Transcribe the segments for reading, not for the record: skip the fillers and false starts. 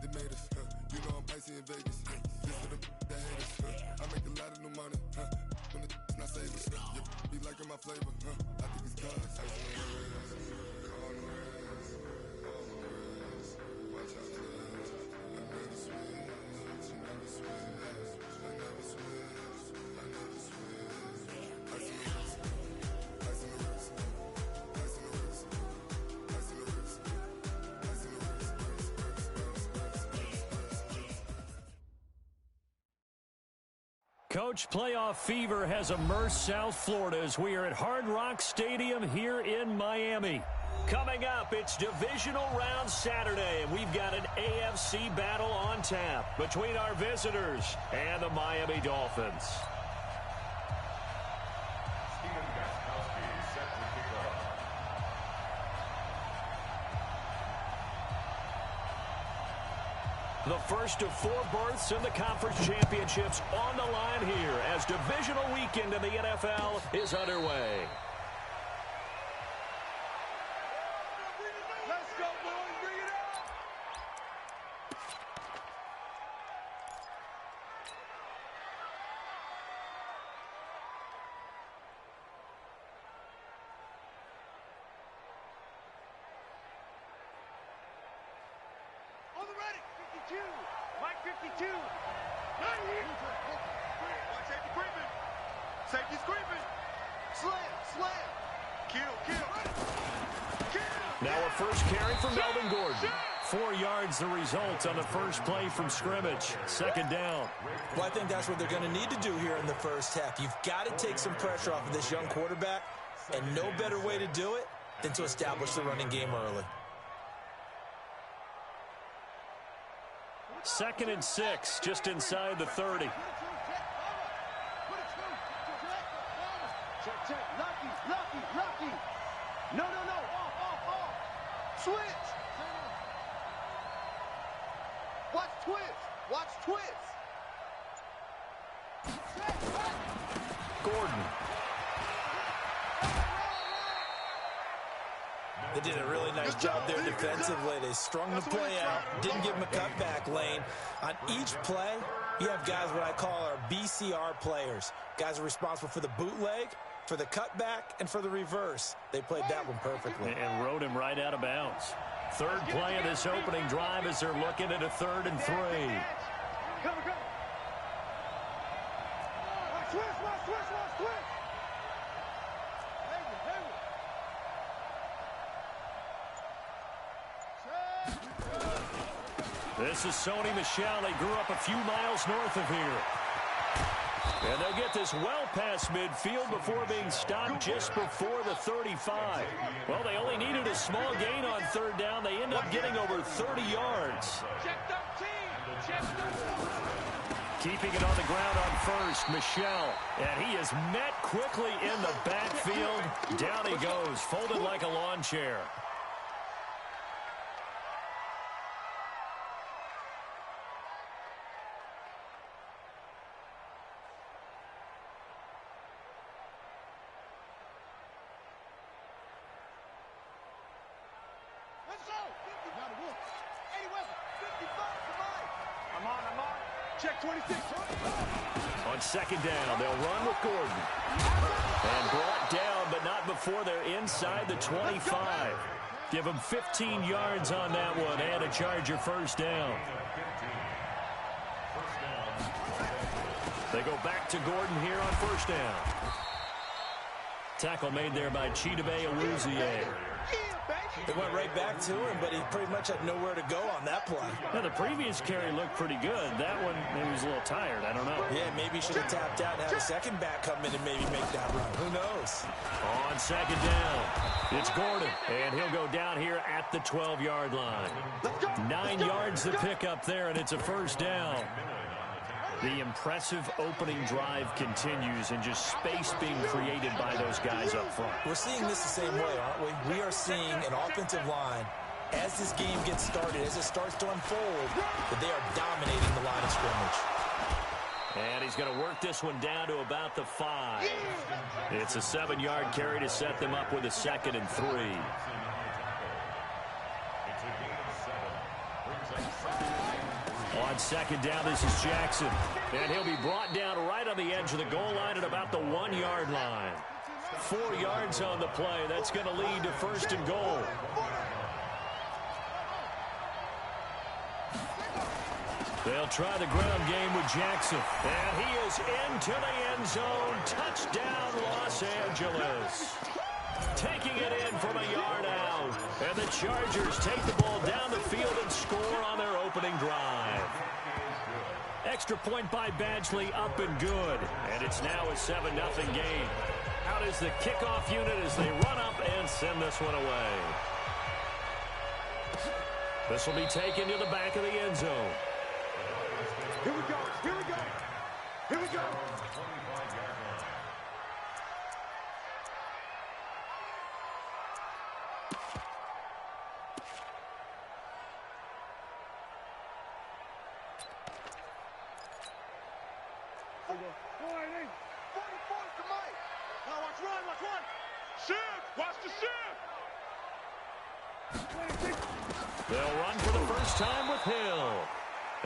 that they made us. You know I'm icy in Vegas. This for the that hate us. I make a lot of new money. When it's not savers. You be liking my flavor. I think it's cause. Ice on the wrist, on the wrist, on the wrist. Watch out for this. I never switch. I never switch. I never switch. I never switch. Ice on the wrist. Ice on the wrist. Ice on the wrist. Ice on the wrist. Ice on the wrist. Coach, playoff fever has immersed South Florida as we are at Hard Rock Stadium here in Miami. Coming up, it's divisional round Saturday, and we've got an AFC battle on tap between our visitors and the Miami Dolphins. The first of 4 berths in the conference championships on the line here as divisional weekend in the NFL is underway. Let's go, boys. Bring it up. On the ready. 52. Mike 52. 90. Watch safety creeping. Safety's creeping. Slam. Slam. Kill. Now a first carry for Melvin Gordon. 4 yards the result on the first play from scrimmage. Second down. Well, I think that's what they're going to need to do here in the first half. You've got to take some pressure off of this young quarterback, and no better way to do it than to establish the running game early. 2nd and 6, just inside the 30. Check. Lucky. No. Off. Switch. Watch twist. Gordon. They did a really nice job there defensively. They strung the play out, didn't give him a cutback lane. On each play, you have guys what I call our BCR players. Guys are responsible for the bootleg, for the cutback, and for the reverse. They played that one perfectly. And rode him right out of bounds. Third play of this opening drive as they're looking at a 3rd and 3. Go. Twist. This is Sony Michel. He grew up a few miles north of here. And they'll get this well past midfield before being stopped just before the 35. Well, they only needed a small gain on 3rd down. They end up getting over 30 yards. Check 13. Keeping it on the ground on first, Michel. And he is met quickly in the backfield. Down he goes, folded like a lawn chair. Check 26. On 2nd down, they'll run with Gordon. And brought down, but not before they're inside the 25. Give them 15 yards on that one and a Charger first down. They go back to Gordon here on 1st down. Tackle made there by Chidobe Awuzie. They went right back to him, but he pretty much had nowhere to go on that play. Now, the previous carry looked pretty good. That one, maybe he was a little tired. I don't know. Yeah, maybe he should have tapped out and had a second back come in and maybe make that run. Who knows? On 2nd down, it's Gordon, and he'll go down here at the 12-yard line. 9 yards to pick up there, and it's a first down. The impressive opening drive continues and just space being created by those guys up front. We're seeing this the same way, aren't we? We are seeing an offensive line, as this game gets started, as it starts to unfold, that they are dominating the line of scrimmage. And he's going to work this one down to about the 5. It's a 7-yard carry to set them up with a 2nd and 3. on second down, this is Jackson. And he'll be brought down right on the edge of the goal line at about the 1-yard line. 4 yards on the play. That's going to lead to first and goal. They'll try the ground game with Jackson. And he is into the end zone. Touchdown, Los Angeles. Taking it in from a yard out. And the Chargers take the ball down the field and score on their opening drive. Extra point by Badgley, up and good. And it's now a 7-0 game. Out is the kickoff unit as they run up and send this one away. This will be taken to the back of the end zone. Here we go. Here we go. Here we go. They'll run for the first time with Hill.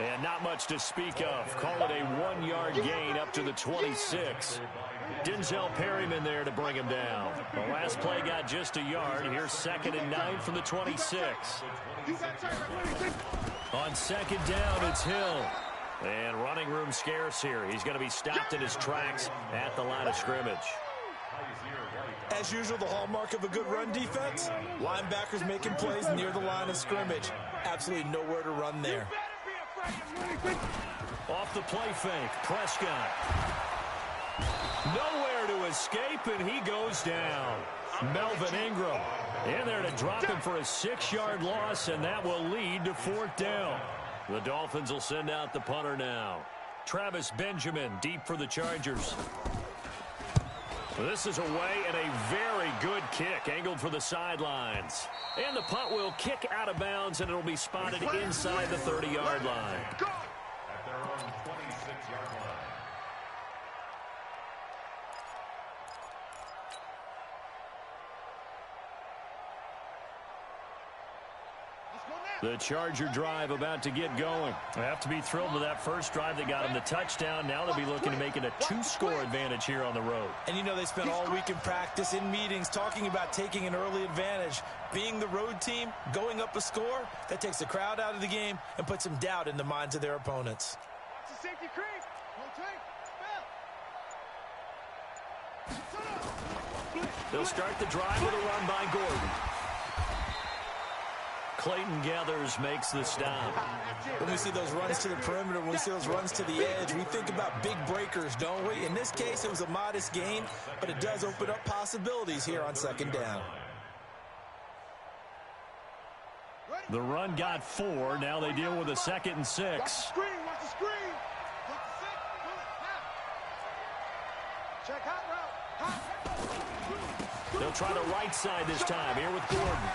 And not much to speak of. Call it a 1-yard gain up to the 26. Denzel Perryman there to bring him down. The last play got just a yard. Here's 2nd and 9 from the 26. On second down, it's Hill. And running room scarce here. He's going to be stopped in his tracks at the line of scrimmage. As usual, the hallmark of a good run defense, linebackers making plays near the line of scrimmage. Absolutely nowhere to run there. Off the play fake, Prescott. Nowhere to escape, and he goes down. Melvin Ingram in there to drop him for a 6-yard loss, and that will lead to 4th down. The Dolphins will send out the punter now. Travis Benjamin deep for the Chargers. This is away and a very good kick angled for the sidelines. And the punt will kick out of bounds, and it'll be spotted inside the 30-yard line. At their own 26-yard line. The Charger drive about to get going. They have to be thrilled with that first drive that got them the touchdown. Now they'll be looking to make it a 2-score advantage here on the road. And you know they spent all week in practice, in meetings, talking about taking an early advantage. Being the road team, going up a score, that takes the crowd out of the game and puts some doubt in the minds of their opponents. Safety creep. They'll start the drive with a run by Gordon. Clayton Gathers makes the stop. When we see those runs to the perimeter, when we see those runs to the edge, we think about big breakers, don't we? In this case, it was a modest gain, but it does open up possibilities here on second down. The run got 4. Now they deal with a 2nd and 6. Watch the screen. Watch the screen. Check hot route. They'll try the right side this time here with Gordon.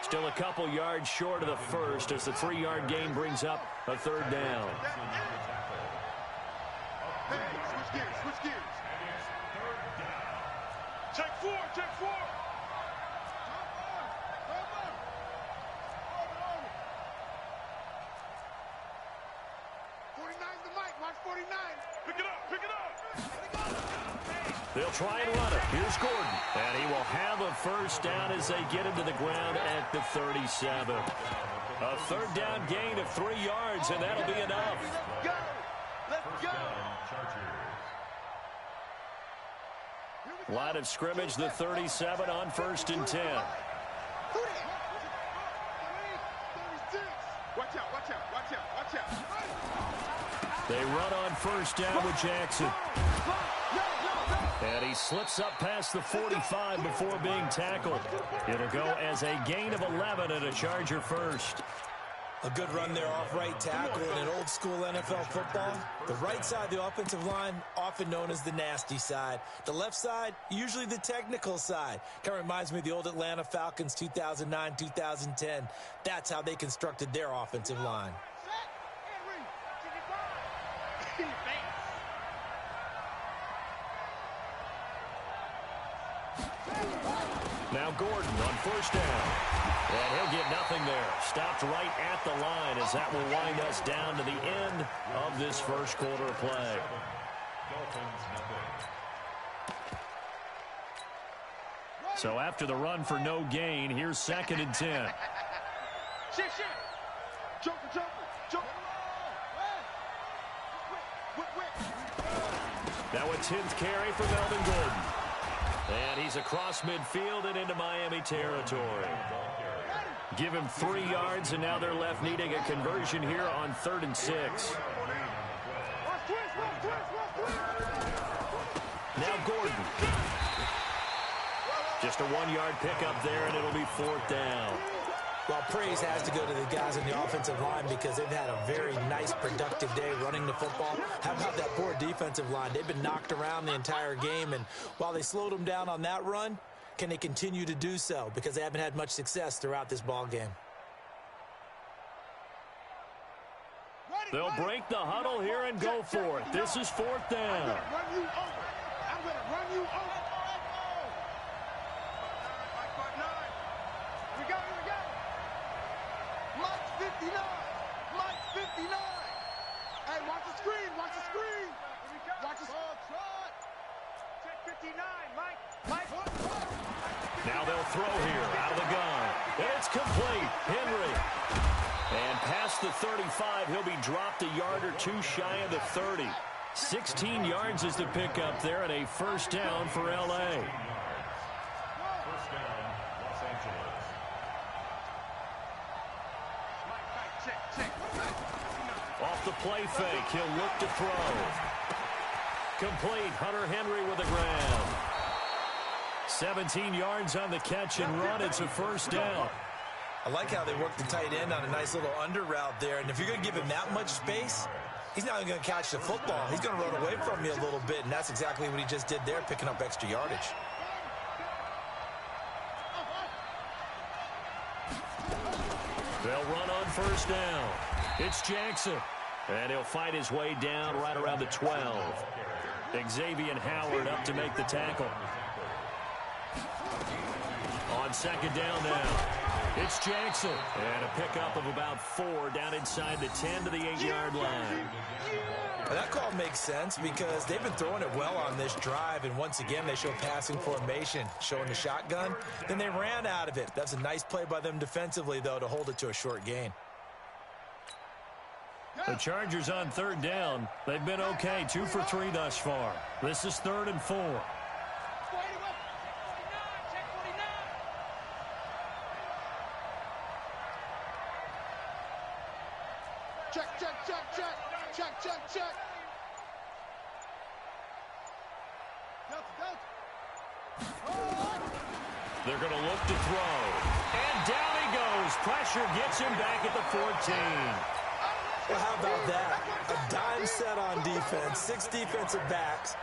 Still a couple yards short of the first as the 3-yard gain brings up a 3rd down. Hey, switch gears. Switch gears. Check 4. Check 4. 49's the mic. Watch 49. Pick it up. Pick it up. They'll try and run it. Here's Gordon. And he will have a first down as they get him to the ground at the 37. A 3rd down gain of 3 yards, and that'll be enough. Let's go. Let's go. Line of scrimmage, the 37 on 1st and 10. Watch out. Watch out. Watch out. Watch out. They run on 1st down with Jackson. And he slips up past the 45 before being tackled. It'll go as a gain of 11 and a Charger first. A good run there off right tackle in an old school NFL football. The right side of the offensive line, often known as the nasty side. The left side, usually the technical side. Kind of reminds me of the old Atlanta Falcons 2009-2010. That's how they constructed their offensive line. Now Now Gordon on first down. And he'll get nothing there. Stopped right at the line as that will wind us down to the end of this first quarter play. So after the run for no gain, here's 2nd and 10. Shift. Joker. Now a 10th carry for Melvin Gordon. And he's across midfield and into Miami territory. Give him 3 yards, and now they're left needing a conversion here on 3rd and 6. Now Gordon. Just a 1-yard pickup there, and it'll be 4th down. Well, praise has to go to the guys in the offensive line because they've had a very nice, productive day running the football. How about that poor defensive line? They've been knocked around the entire game, and while they slowed them down on that run, can they continue to do so? Because they haven't had much success throughout this ball game. They'll break the huddle here and go for it. This is 4th down. I'm going to run you over. We go. Mike 59. Hey, watch the screen. Watch the trot. Check 59, Mike. Now they'll throw here out of the gun. And it's complete. Henry. And past the 35, he'll be dropped a yard or 2 shy of the 30. 16 yards is the pickup there, and a 1st down for L.A. Off the play fake, he'll look to throw. Complete, Hunter Henry with the grab. 17 yards on the catch and run. It's a 1st down. I like how they work the tight end on a nice little under route there. And if you're going to give him that much space, he's not even going to catch the football. He's going to run away from you a little bit, and that's exactly what he just did there, picking up extra yardage. They'll run on 1st down. It's Jackson. And he'll fight his way down right around the 12. Xavier Howard up to make the tackle. On 2nd down now. It's Jackson. And a pickup of about 4 down inside the 10 to the 8-yard line. Well, that call makes sense because they've been throwing it well on this drive, and once again they show passing formation, showing the shotgun. Then they ran out of it. That's a nice play by them defensively, though, to hold it to a short gain. The Chargers on 3rd down. They've been okay, 2 for 3 thus far. This is 3rd and 4. Check. They're going to look to throw. And down he goes. Pressure gets him back at the 14. Well, how about that? A dime set on defense, 6 defensive backs.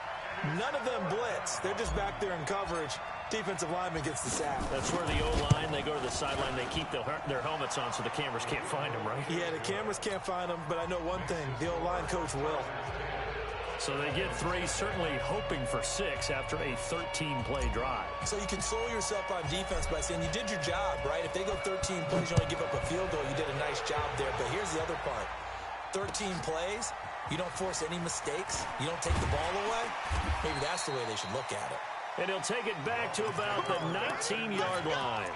None of them blitz. They're just back there in coverage. Defensive lineman gets the sack. That's where the O-line, they go to the sideline, they keep their helmets on so the cameras can't find them, right? Yeah, the cameras can't find them, but I know one thing. The O-line coach will. So they get 3, certainly hoping for 6 after a 13-play drive. So you console yourself on defense by saying you did your job, right? If they go 13 plays, you only give up a field goal, you did a nice job there. But here's the other part. 13 plays, you don't force any mistakes, you don't take the ball away. Maybe that's the way they should look at it. And he'll take it back to about the 19-yard line.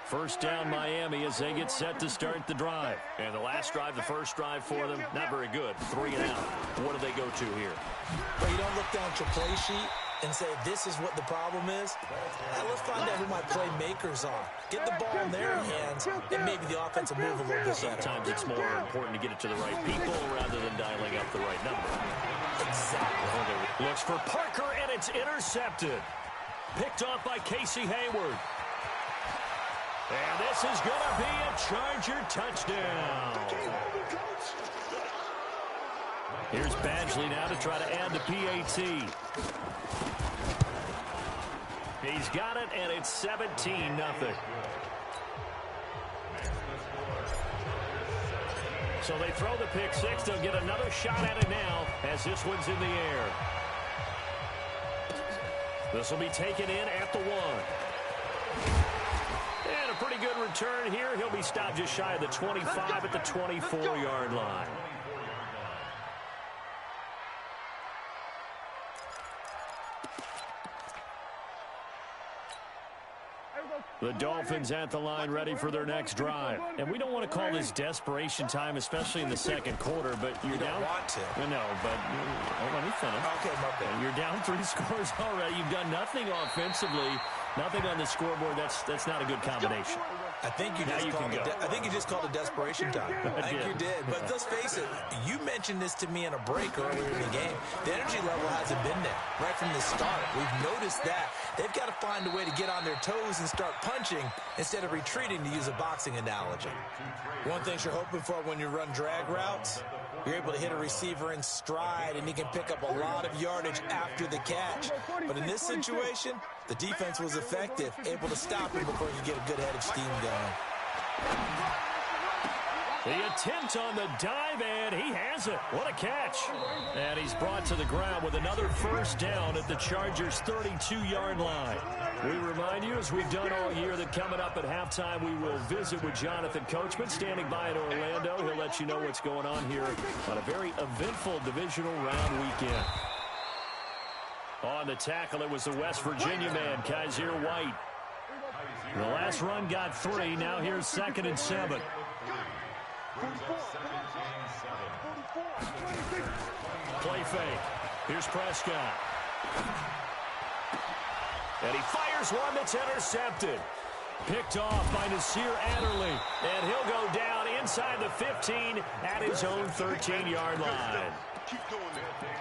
First down Miami as they get set to start the drive. And the last drive, the first drive for them, not very good. 3 and out. What do they go to here? Well, you don't look down at your play sheet and say, this is what the problem is. Let's find out who my playmakers are. Get the ball in their hands, and maybe the offense will move a little bit better. Sometimes it's more important to get it to the right people rather than dialing up the right number. Exactly. Looks for Parker, and it's intercepted. Picked off by Casey Hayward. And this is going to be a Charger touchdown. Here's Badgley now to try to add the PAT. He's got it, and it's 17-0. So they throw the pick six. They'll get another shot at it now as this one's in the air. This will be taken in at the 1. And a pretty good return here. He'll be stopped just shy of the 25 at the 24-yard line. The Dolphins at the line ready for their next drive. And we don't want to call this desperation time, especially in the second quarter, but you're down. You don't want to. No, but let me finish. Okay, my bad. You're down 3 scores already. You've done nothing offensively, nothing on the scoreboard. That's not a good combination. I think you just called it desperation time. I think you did. But let's face it, you mentioned this to me in a break earlier in the game. The energy level hasn't been there right from the start. We've noticed that. They've got to find a way to get on their toes and start punching instead of retreating, to use a boxing analogy. One thing you're hoping for when you run drag routes, you're able to hit a receiver in stride, and he can pick up a lot of yardage after the catch. But in this situation, the defense was effective, able to stop him before he could get a good head of steam going. The attempt on the dive, and he has it. What a catch. And he's brought to the ground with another first down at the Chargers' 32-yard line. We remind you, as we've done all year, that coming up at halftime, we will visit with Jonathan Coachman, standing by in Orlando. He'll let you know what's going on here on a very eventful divisional round weekend. On the tackle, it was the West Virginia man, Kaiser White. The last run got 3. Now here's 2nd and 7. Play fake. Here's Prescott. And he fires one that's intercepted. Picked off by Nasir Adderley. And he'll go down inside the 15 at his own 13-yard line.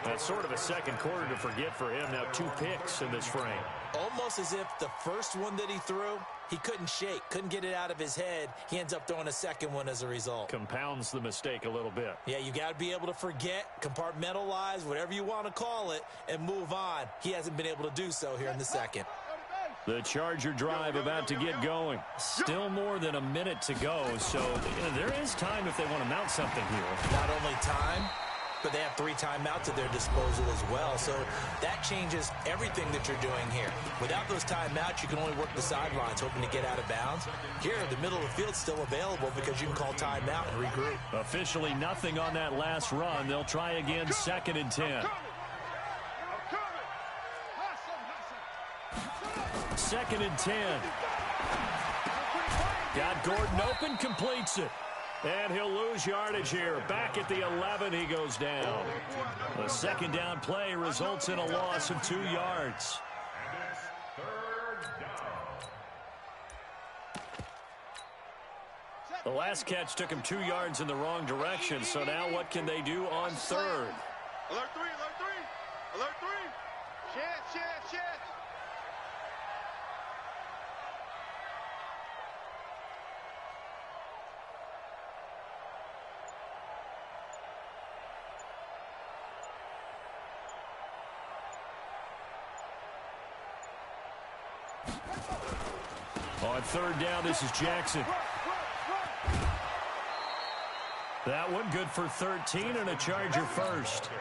That's sort of a second quarter to forget for him. Now 2 picks in this frame. Almost as if the first one that he threw, he couldn't shake, couldn't get it out of his head. He ends up throwing a second one as a result. Compounds the mistake a little bit. Yeah, you got to be able to forget, compartmentalize, whatever you want to call it, and move on. He hasn't been able to do so here in the second. The Charger drive about to get going. Still more than a minute to go, so there is time if they want to mount something here. Not only time, but they have 3 timeouts at their disposal as well. So that changes everything that you're doing here. Without those timeouts, you can only work the sidelines, hoping to get out of bounds. Here, the middle of the field's still available because you can call timeout and regroup. Officially nothing on that last run. They'll try again, 2nd and 10. 2nd and 10. Got Gordon open, completes it. And he'll lose yardage here. Back at the 11, he goes down. The second down play results in a loss of 2 yards. The last catch took him 2 yards in the wrong direction, so now what can they do on 3rd? Alert 3, alert 3, alert 3. Chance. On 3rd down, this is Jackson. That one good for 13 and a Charger first.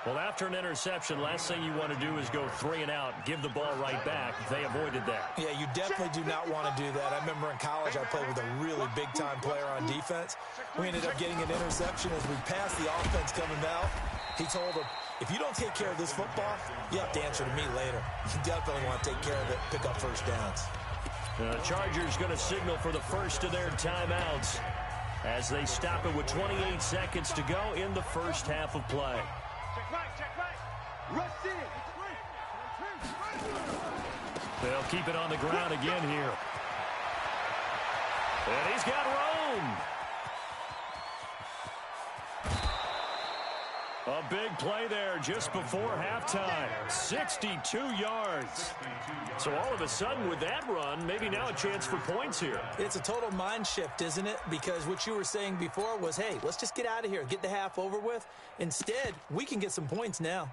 Well, after an interception, last thing you want to do is go 3 and out, give the ball right back. They avoided that. Yeah, you definitely do not want to do that. I remember in college I played with a really big-time player on defense. We ended up getting an interception as we passed the offense coming out. He told him, if you don't take care of this football, you have to answer to me later. You definitely want to take care of it, pick up first downs. The Chargers going to signal for the first of their timeouts as they stop it with 28 seconds to go in the first half of play. Check right. Rush in. They'll keep it on the ground again here. And he's got Rome. A big play there just before halftime. 62 yards. So all of a sudden with that run, maybe now a chance for points here. It's a total mind shift, isn't it? Because what you were saying before was, hey, let's just get out of here, get the half over with. Instead, we can get some points now.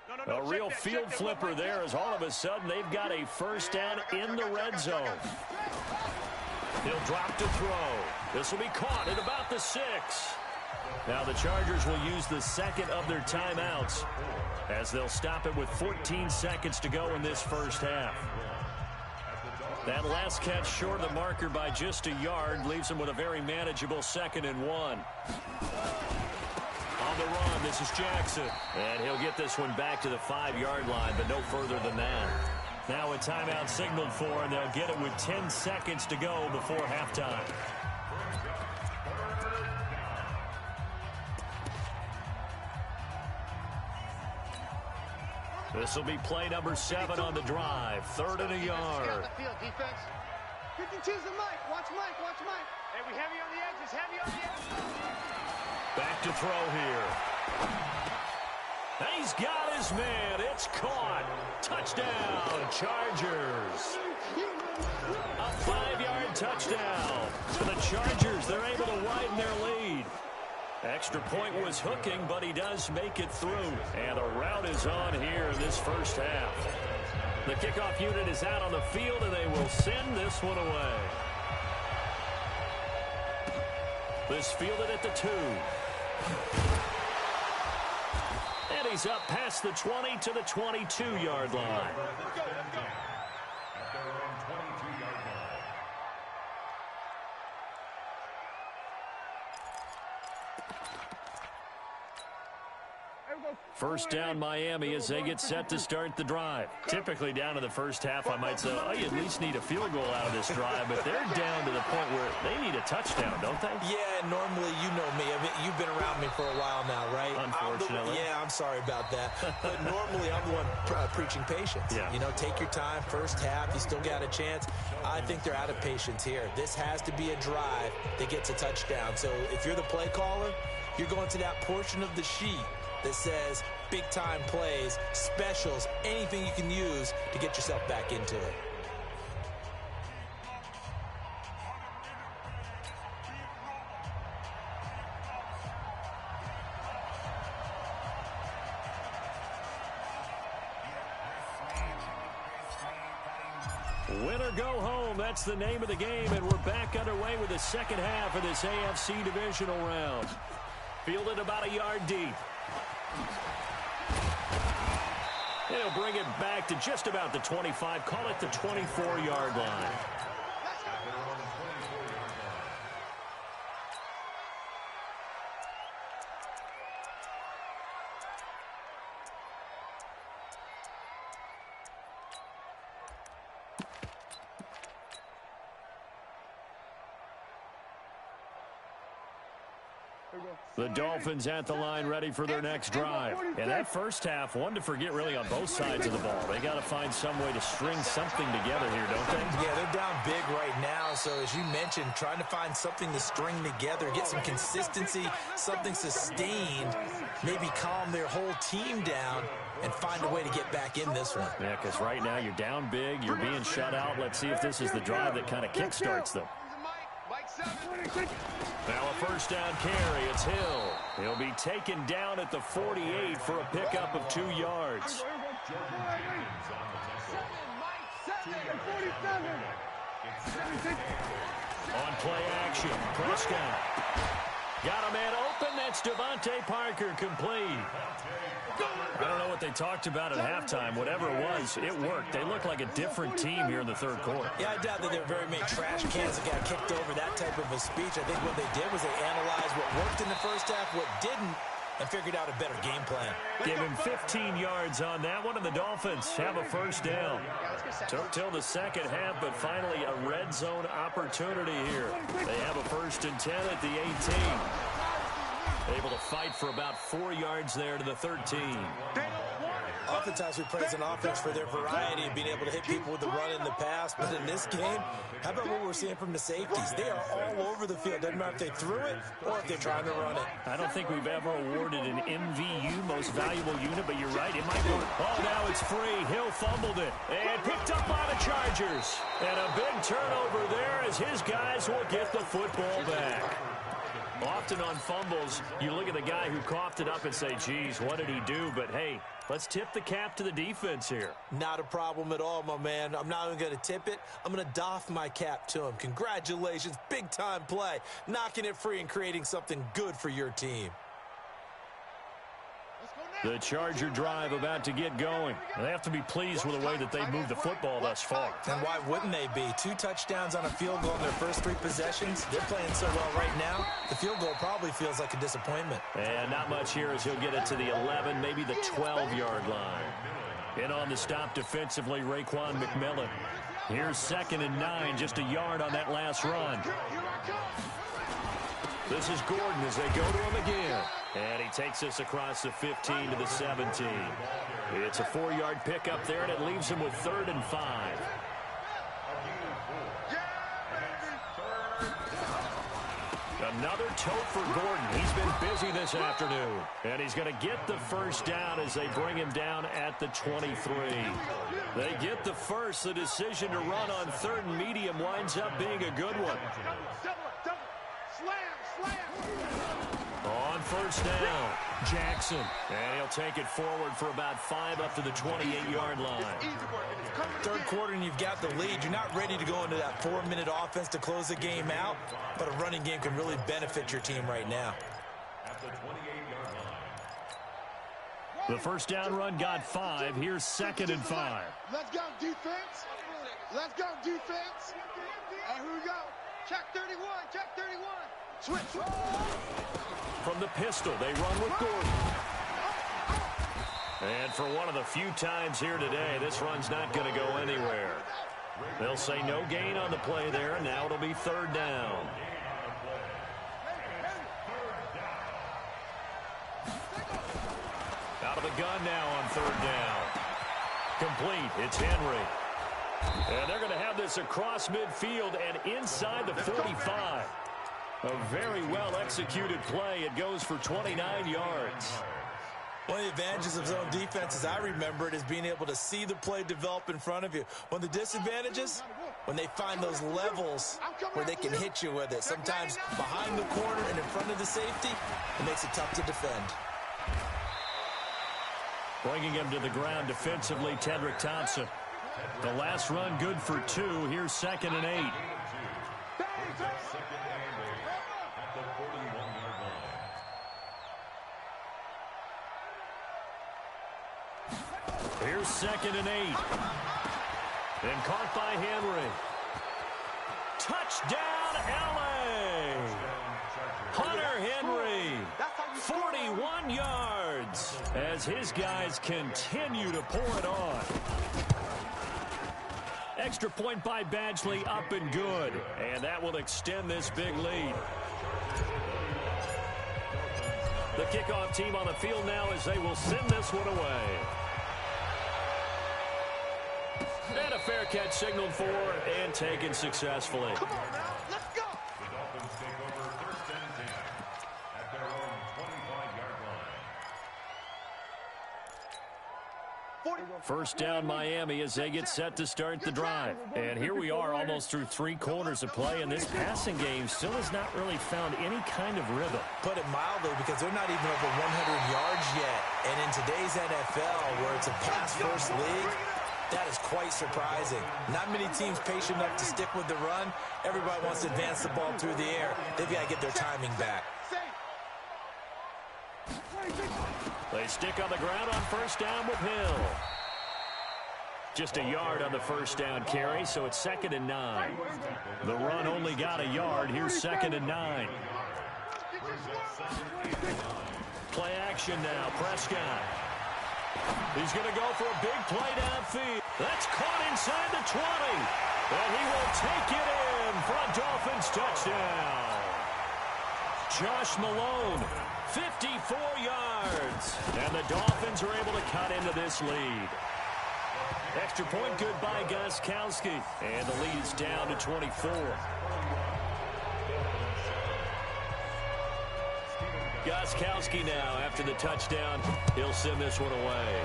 No. A real field flipper there as all of a sudden they've got a first down in the red zone. He'll drop to throw. This will be caught at about the 6. Now the Chargers will use the second of their timeouts as they'll stop it with 14 seconds to go in this first half. That last catch short of the marker by just a yard leaves him with a very manageable 2nd and 1. On the run, this is Jackson. And he'll get this one back to the 5-yard line, but no further than that. Now a timeout signaled for, and they'll get it with 10 seconds to go before halftime. This will be play number 7 on the drive. 3rd and a yard. 52's the Mike. Watch Mike. Watch Mike. Hey, we heavy on the edges. Heavy on the edges. Back to throw here. He's got his man. It's caught. Touchdown, Chargers. A 5-yard touchdown. For the Chargers, they're able to widen their lead. Extra point was hooking, but he does make it through. And the route is on here in this first half. The kickoff unit is out on the field, and they will send this one away. This fielded at the 2. And he's up past the 20 to the 22-yard line. First down Miami as they get set to start the drive. Typically down to the first half, I might say, oh, you at least need a field goal out of this drive, but they're down to the point where they need a touchdown, don't they? Yeah, normally, you know me. I mean, you've been around me for a while now, right? Unfortunately. I'm sorry about that. But normally, I'm the one preaching patience. Yeah. You know, take your time. First half, you still got a chance. I think they're out of patience here. This has to be a drive that gets a touchdown. So if you're the play caller, you're going to that portion of the sheet that says big-time plays, specials, anything you can use to get yourself back into it. Win or go home, that's the name of the game, and we're back underway with the second half of this AFC divisional round. Fielded about a yard deep. He'll bring it back to just about the 25, call it the 24-yard line. The Dolphins at the line ready for their next drive. And that first half, one to forget really on both sides of the ball. They got to find some way to string something together here, don't they? Yeah, they're down big right now. So as you mentioned, trying to find something to string together, get some consistency, something sustained, maybe calm their whole team down and find a way to get back in this one. Yeah, because right now you're down big, you're being shut out. Let's see if this is the drive that kind of kickstarts them. Now a first down carry. It's Hill. He'll be taken down at the 48 for a pickup of 2 yards. On play action, Prescott. Got a man open. That's Devontae Parker, complete. I don't know what they talked about at halftime. Whatever it was, it worked. They look like a different team here in the third quarter. Yeah, I doubt that there were very many trash cans that got kicked over, that type of a speech. I think what they did was they analyzed what worked in the first half, what didn't, and figured out a better game plan. Give him 15 yards on that one, and the Dolphins have a first down. Took till the second half, but finally a red zone opportunity here. They have a 1st and 10 at the 18. Able to fight for about 4 yards there to the 13. Oftentimes we praise an offense for their variety of being able to hit people with the run and the pass, but in this game, how about what we're seeing from the safeties? They are all over the field. Doesn't matter if they threw it or if they're trying to run it. I don't think we've ever awarded an MVU, most valuable unit, but you're right, it might be. Oh, now it's free. Hill fumbled it and picked up by the Chargers. And a big turnover there as his guys will get the football back. Often on fumbles, you look at the guy who coughed it up and say, geez, what did he do? But, hey, let's tip the cap to the defense here. Not a problem at all, my man. I'm not even going to tip it. I'm going to doff my cap to him. Congratulations, big-time play. Knocking it free and creating something good for your team. The Charger drive about to get going. They have to be pleased with the way that they've moved the football thus far. And why wouldn't they be? 2 touchdowns on a field goal in their first 3 possessions. They're playing so well right now, the field goal probably feels like a disappointment. And not much here as he'll get it to the 11, maybe the 12-yard line. In on the stop defensively, Raekwon McMillan. Here's 2nd and 9, just a yard on that last run. This is Gordon as they go to him again. And he takes us across the 15 to the 17. It's a 4-yard pickup there, and it leaves him with 3rd and 5. Another tote for Gordon. He's been busy this afternoon. And he's going to get the first down as they bring him down at the 23. They get the first. The decision to run on 3rd and medium winds up being a good one. On first down, Jackson. And he'll take it forward for about 5 up to the 28-yard line. 3rd quarter and you've got the lead. You're not ready to go into that 4-minute offense to close the game out, but a running game can really benefit your team right now. The first down run got 5. Here's 2nd and 5. Let's go, defense. Let's go, defense. And here we go. Check 31, check 31. Switch. From the pistol, they run with Gordon. And for one of the few times here today, this run's not going to go anywhere. They'll say no gain on the play there. Now it'll be 3rd down. Out of the gun now on 3rd down. Complete. It's Henry. And they're going to have this across midfield and inside the 45. A very well-executed play. It goes for 29 yards. One of the advantages of zone defense, as I remember it, is being able to see the play develop in front of you. One of the disadvantages, when they find those levels where they can hit you with it. Sometimes behind the corner and in front of the safety, it makes it tough to defend. Bringing him to the ground defensively, Tedrick Thompson. The last run good for 2. Here's 2nd and 8. Here's 2nd and 8. And caught by Henry. Touchdown, L.A. Hunter Henry, 41 yards as his guys continue to pour it on. Extra point by Badgley, up and good. And that will extend this big lead. The kickoff team on the field now as they will send this one away. And a fair catch signaled for and taken successfully. Come on now, let's go. The Dolphins take over 1st and 10 at their own 25-yard line. First down Miami as they get set to start the drive. And here we are almost through 3 quarters of play, and this passing game still has not really found any kind of rhythm. Put it mildly, because they're not even over 100 yards yet. And in today's NFL, where it's a pass-first league, that is quite surprising. Not many teams patient enough to stick with the run. Everybody wants to advance the ball through the air. They've got to get their timing back. They stick on the ground on first down with Hill. Just a yard on the first down carry, so it's 2nd and 9. The run only got a yard. Here's 2nd and 9. Play action now. Prescott. He's going to go for a big play downfield. That's caught inside the 20. And he will take it in for a Dolphins touchdown. Josh Malone, 54 yards. And the Dolphins are able to cut into this lead. Extra point good by Gostkowski. And the lead is down to 24. Gostkowski now after the touchdown. He'll send this one away.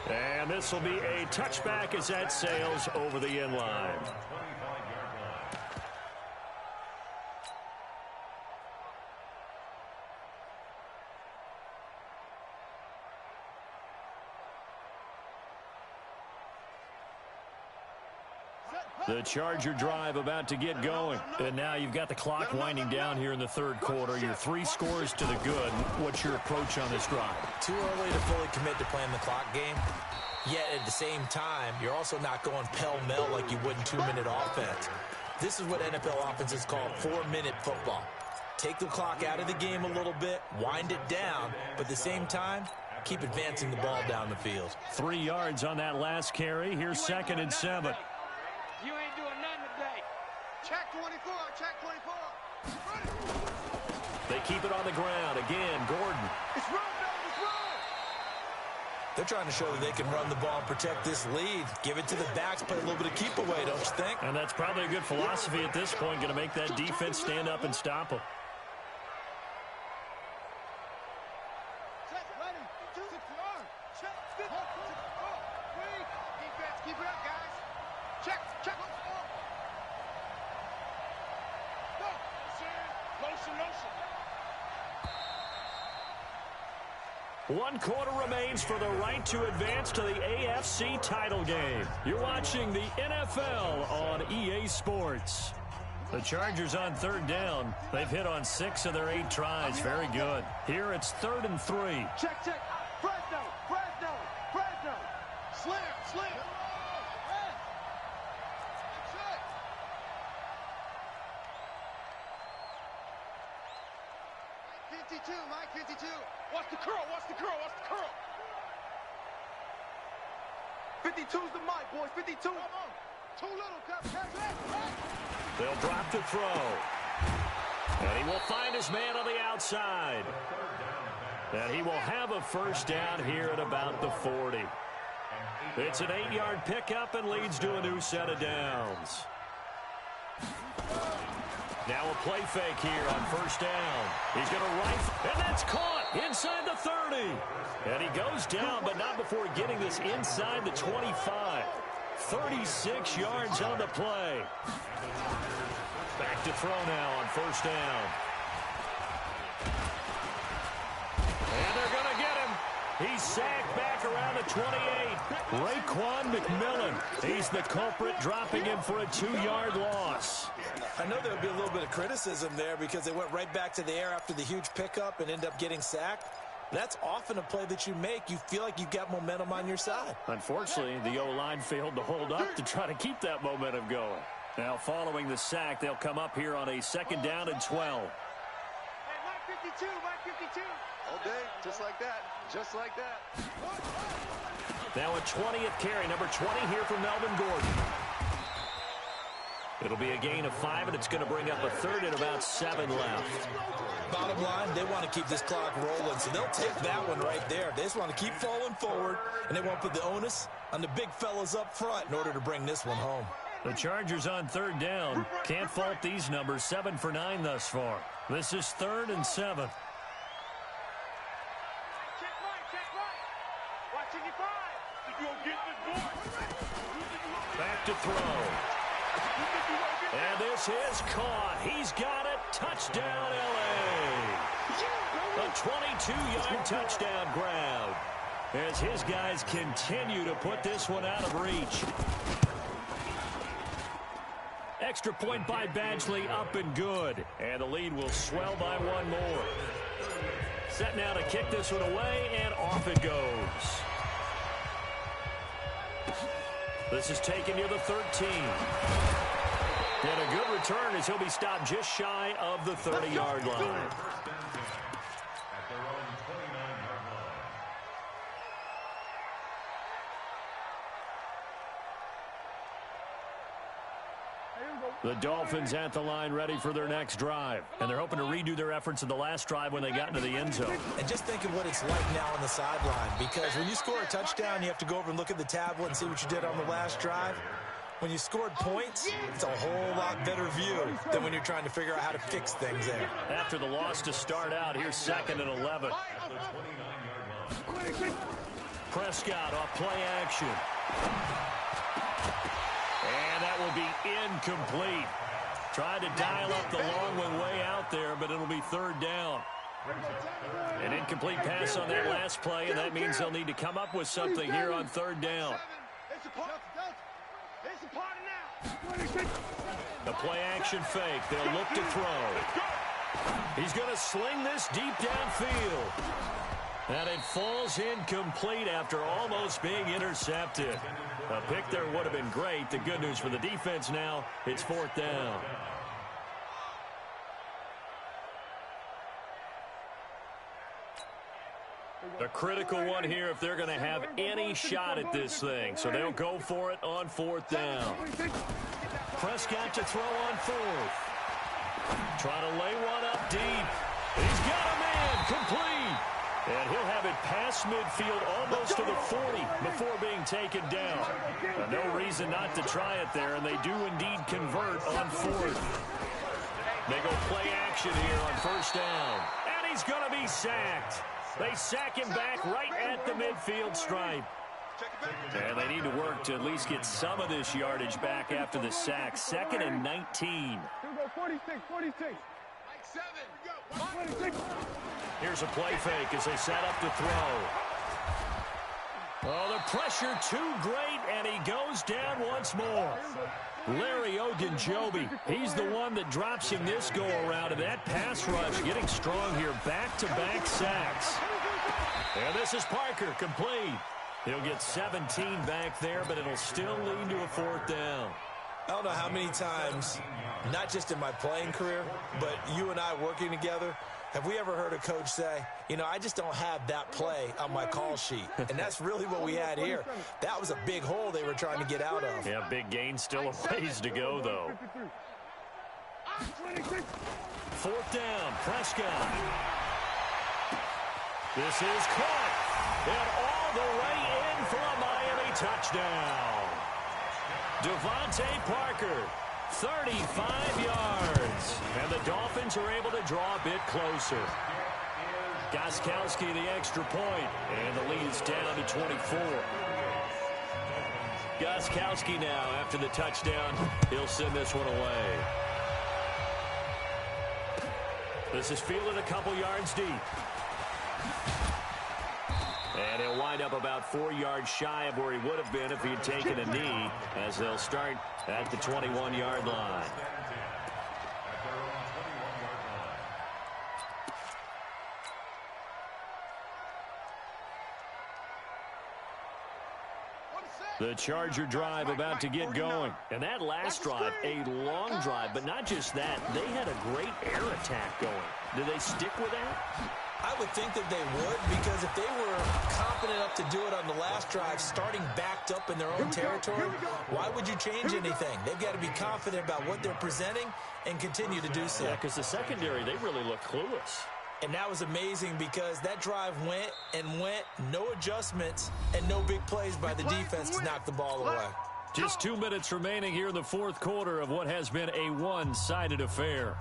And this will be a touchback as that sails over the end line. The Charger drive about to get going. And now you've got the clock winding down here in the third quarter. Your 3 scores to the good. What's your approach on this drive? Too early to fully commit to playing the clock game. Yet at the same time, you're also not going pell-mell like you would in 2-minute offense. This is what NFL offenses call 4-minute football. Take the clock out of the game a little bit, wind it down, but at the same time, keep advancing the ball down the field. 3 yards on that last carry. Here's 2nd and 7. You ain't doing nothing today. Check 24, check 24. They keep it on the ground. Again, Gordon. It's run, baby, it's run. They're trying to show that they can run the ball and protect this lead. Give it to the backs, play a little bit of keep away, don't you think? And that's probably a good philosophy at this point, going to make that defense stand up and stop them. Check, ready, 2, 6 yard. Check, 50, 6, 4, 3. Defense, keep it up, guys. Check, check. Go. Motion, motion. 1 quarter remains for the right to advance to the AFC title game. You're watching the NFL on EA Sports. The Chargers on 3rd down. They've hit on 6 of their 8 tries. Very good. Here it's 3rd and 3. Check, check. Fresno, Fresno, Fresno. Slam, slam. That's it. Mike 52, Mike 52. Watch the curl, watch the curl, watch the curl. 52's the mic, boys, 52. Come on. Too little, catch it. They'll drop the throw. And he will find his man on the outside. And he will have a 1st down here at about the 40. It's an 8-yard pickup and leads to a new set of downs. Now a play fake here on 1st down. He's going to rifle, and that's caught inside the 30. And he goes down, but not before getting this inside the 25. 36 yards on the play. Back to throw now on 1st down. And they're going to get him. He's sacked back around the 28. Raekwon McMillan. He's the culprit, dropping him for a 2-yard loss. I know there'll be a little bit of criticism there because they went right back to the air after the huge pickup and end up getting sacked. That's often a play that you make. You feel like you've got momentum on your side. Unfortunately, the O-line failed to hold up to try to keep that momentum going. Now, following the sack, they'll come up here on a 2nd down and 12. Hey, Mike 52, Mike 52. All day, just like that, just like that. Now a 20th carry, number 20 here for Melvin Gordon. It'll be a gain of 5, and it's going to bring up a 3rd and about 7 left. Bottom line, they want to keep this clock rolling, so they'll take that one right there. They just want to keep falling forward, and they want to put the onus on the big fellas up front in order to bring this one home. The Chargers on 3rd down. Can't fault these numbers. 7 for 9 thus far. This is 3rd and 7. Check right. Watching your 5. You gonna get this boy. Back to throw. And this is caught. He's got it. Touchdown, L.A. A 22-yard touchdown grab as his guys continue to put this one out of reach. Extra point by Badgley, up and good. And the lead will swell by 1 more. Set now to kick this one away, and off it goes. This is taken near the 13. And a good return as he'll be stopped just shy of the 30-yard line. At their own 29-yard line. The Dolphins at the line ready for their next drive. And they're hoping to redo their efforts in the last drive when they got into the end zone. And just think of what it's like now on the sideline, because when you score a touchdown, you have to go over and look at the tablet and see what you did on the last drive. When you scored points, it's a whole lot better view than when you're trying to figure out how to fix things there. After the loss to start out, here's 2nd and 11. Prescott off play action. And that will be incomplete. Tried to dial up the long one way out there, but it'll be 3rd down. An incomplete pass on that last play, and that means they'll need to come up with something here on 3rd down. It's a party now. The play-action fake. They'll look to throw. He's going to sling this deep downfield. And it falls incomplete after almost being intercepted. A pick there would have been great. The good news for the defense now, it's 4th down. A critical one here if they're going to have any shot at this thing. So they'll go for it on 4th down. Prescott to throw on 4th. Trying to lay one up deep. He's got a man complete. And he'll have it past midfield almost to the 40 before being taken down. No reason not to try it there, and they do indeed convert on 4th. They go play action here on 1st down. And he's going to be sacked. They sack him back right at the midfield stripe. And they need to work to at least get some of this yardage back after the sack. 2nd and 19. 46. Here's a play fake as they set up to throw. Oh, the pressure too great, and he goes down once more. Larry Ogunjobi, he's the one that drops him this go-around, and that pass rush getting strong here. Back-to-back sacks. And this is Parker, complete. He'll get 17 back there, but it'll still lead to a 4th down. I don't know how many times, not just in my playing career, but you and I working together, have we ever heard a coach say, you know, I just don't have that play on my call sheet. And that's really what we had here. That was a big hole they were trying to get out of. Yeah, big gain, still a ways to go, though. 4th down, Prescott. This is caught. And all the way in for a Miami touchdown. Devontae Parker, 35 yards. And the Dolphins are able to draw a bit closer. Gostkowski the extra point, and the lead's down to 24. Gostkowski now, after the touchdown, he'll send this one away. This is fielded a couple yards deep. And he'll wind up about 4 yards shy of where he would have been if he had taken a knee, as they'll start at the 21-yard line. The Charger drive about to get going. And that last drive, a long drive, but not just that. They had a great air attack going. Do they stick with that? I would think that they would, because if they were confident enough to do it on the last drive, starting backed up in their own territory, why would you change anything? They've got to be confident about what they're presenting and continue to do so. Yeah, because the secondary, they really look clueless. And that was amazing because that drive went and went, no adjustments, and no big plays by the defense to knock the ball away. Just 2 minutes remaining here in the 4th quarter of what has been a one-sided affair.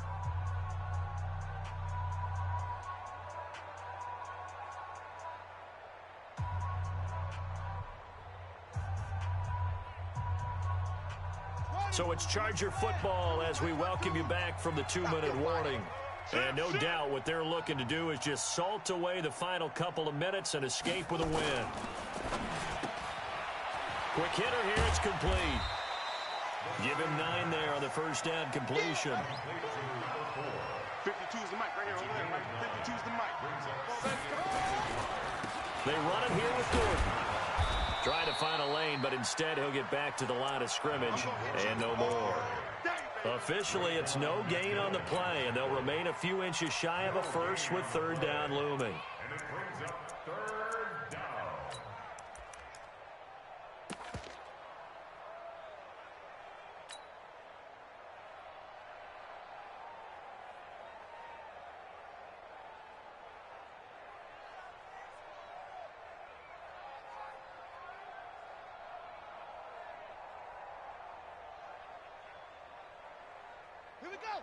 So it's Charger football as we welcome you back from the 2-minute warning. And no doubt what they're looking to do is just salt away the final couple of minutes and escape with a win. Quick hitter here, it's complete. Give him 9 there on the 1st down completion. 52's the mic right here. 52's the mic. They run it here with Gordon. Trying to find a lane, but instead he'll get back to the line of scrimmage and no more. Officially, it's no gain on the play, and they'll remain a few inches shy of a first with 3rd down looming. And it brings up 3rd down.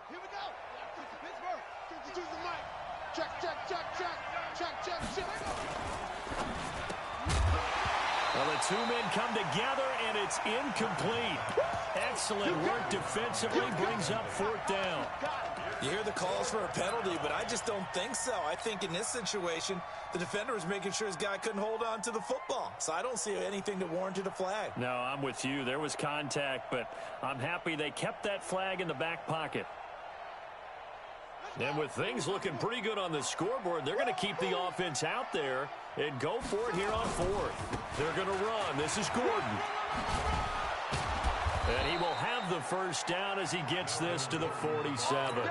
Here we go. Pittsburgh. 52's the mic. Check. Well, the two men come together, and it's incomplete. Excellent work defensively, brings up 4th down. You hear the calls for a penalty, but I just don't think so. I think in this situation, the defender was making sure his guy couldn't hold on to the football. So I don't see anything that warranted a flag. No, I'm with you. There was contact, but I'm happy they kept that flag in the back pocket. And with things looking pretty good on the scoreboard, they're going to keep the offense out there and go for it here on 4th. They're going to run. This is Gordon. And he will have the first down as he gets this to the 47.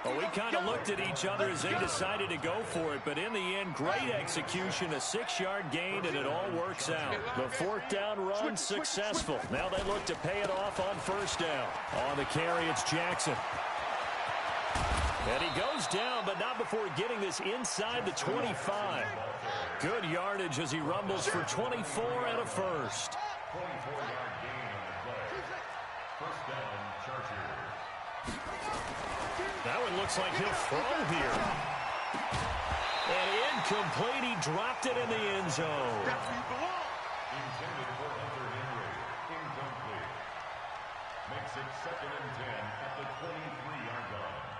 Well, we kind of looked at each other as they decided to go for it, but in the end, great execution, a 6-yard gain, and it all works out. The 4th down run successful. Now they look to pay it off on 1st down. On the carry, it's Jackson. And he goes down, but not before getting this inside the 25. Good yardage as he rumbles for 24 and a first. 24-yard gain on the play. First down, Chargers. Now it looks like he'll throw here. And incomplete. He dropped it in the end zone. Intended for Hunter Henry. Incomplete. Makes it 2nd and 10 at the 23-yard line.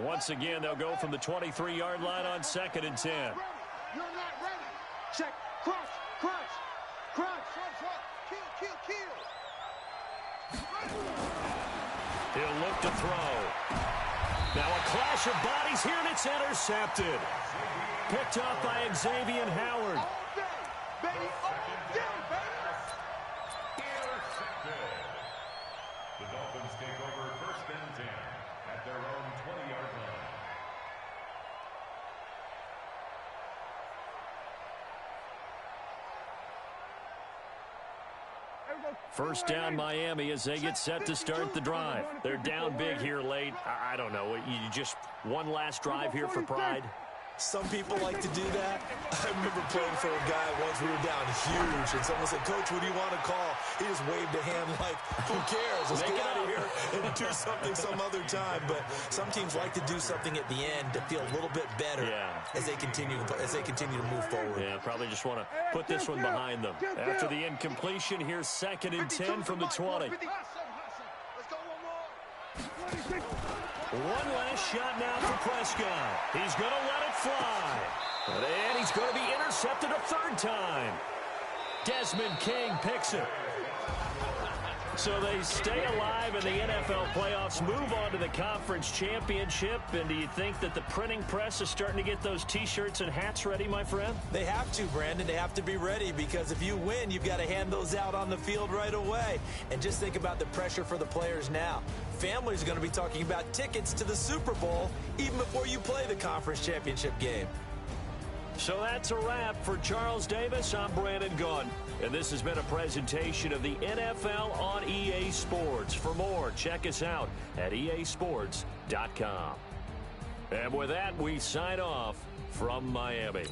Once again, they'll go from the 23-yard line on 2nd and 10. You're not ready. Check. Crunch. Crunch. Crunch. Kill. He'll look to throw. Now a clash of bodies here, and it's intercepted. Picked off by Xavier Howard. All day, baby. All day, baby. Intercepted. The Dolphins take over 1st and 10 at their own 20-yard line. First down Miami as they get set to start the drive. They're down big here late. I don't know. You just one last drive here for pride. Some people like to do that. I remember playing for a guy once. We were down huge, and someone said, "Coach, what do you want to call?" He just waved a hand like, "Who cares? Let's get out of here and do something some other time." But some teams like to do something at the end to feel a little bit better as they continue to move forward. Yeah, probably just want to put this one behind them. After the incompletion, here's 2nd and 10 from the 20. Let's go one more. One last shot now for Prescott. He's going to let it fly. And he's going to be intercepted a 3rd time. Desmond King picks it. So they stay alive in the NFL playoffs, move on to the conference championship. And do you think that the printing press is starting to get those T-shirts and hats ready, my friend? They have to, Brandon. They have to be ready because if you win, you've got to hand those out on the field right away. And just think about the pressure for the players now. Families are going to be talking about tickets to the Super Bowl even before you play the conference championship game. So that's a wrap for Charles Davis. I'm Brandon Gunn. And this has been a presentation of the NFL on EA Sports. For more, check us out at easports.com. And with that, we sign off from Miami.